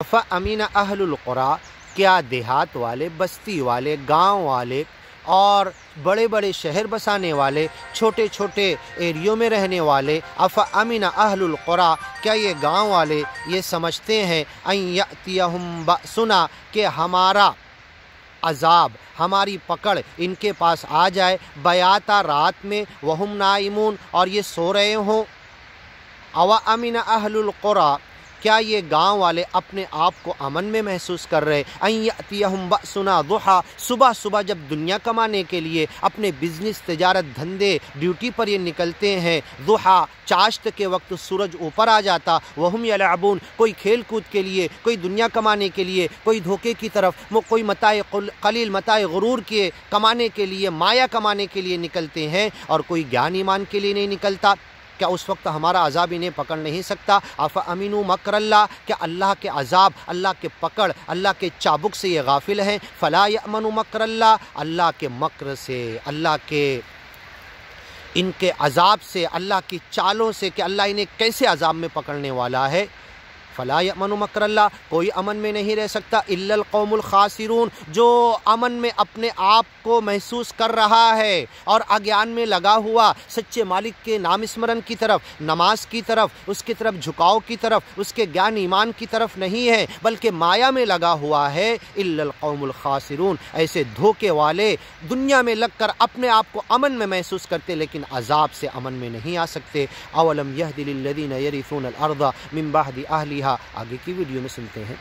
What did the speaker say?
فَأَمِنَ أَهْلُ الْقُرَىٰ، کیا دیہات والے، بستی والے، گاؤں والے اور بڑے بڑے شہر بسانے والے، چھوٹے چھوٹے ایریوں میں رہنے والے، افامن اہل القریٰ، کیا یہ گاؤں والے یہ سمجھتے ہیں ان یأتیہم بأسنا، کہ ہمارا عذاب، ہماری پکڑ ان کے پاس آ جائے، بیاتا، رات میں، وہم نائمون، اور یہ سو رہے ہوں. او امن اہل القریٰ، کیا یہ گاؤں والے اپنے آپ کو امن میں محسوس کر رہے؟ ان یأتیہم بأسنا ضحیٰ، صبح صبح جب دنیا کمانے کے لیے اپنے بزنس، تجارت، دھندے، ڈیوٹی پر یہ نکلتے ہیں، ضحیٰ، چاشت کے وقت سورج اوپر آ جاتا، وہم یلعبون، کوئی کھیل کود کے لیے، کوئی دنیا کمانے کے لیے، کوئی دھوکے کی طرف، کوئی متاع قلیل، متاع غرور کے کمانے کے لیے، مایا کمانے کے لیے نکلتے ہیں، اور کوئی گیان ایمان کے لیے نہیں نکلتا. کیا اس وقت ہمارا عذاب انہیں پکڑ نہیں سکتا؟ افامنوا مکر اللہ، کیا اللہ کے عذاب، اللہ کے پکڑ، اللہ کے چابک سے یہ غافل ہیں؟ فلا یأمن مکر اللہ، اللہ کے مکر سے، اللہ کے ان کے عذاب سے، اللہ کی چالوں سے کہ اللہ انہیں کیسے عذاب میں پکڑنے والا ہے. فلا یأمن مکر اللہ، کوئی امن میں نہیں رہ سکتا الا القوم الخاسرون، جو امن میں اپنے آپ کو محسوس کر رہا ہے اور اگیان میں لگا ہوا، سچے مالک کے نام اسمرن کی طرف، نماز کی طرف، اس کی طرف جھکاؤ کی طرف، اس کے گیان ایمان کی طرف نہیں ہے، بلکہ مایا میں لگا ہوا ہے. الا القوم الخاسرون، ایسے دھوکے والے دنیا میں لگ کر اپنے آپ کو امن میں محسوس کرتے لیکن عذاب سے امن میں نہیں آ سکتے. اولم یہد للذین یرثون الارض من بعد اہلہا، آگے کی ویڈیو میں سنتے ہیں.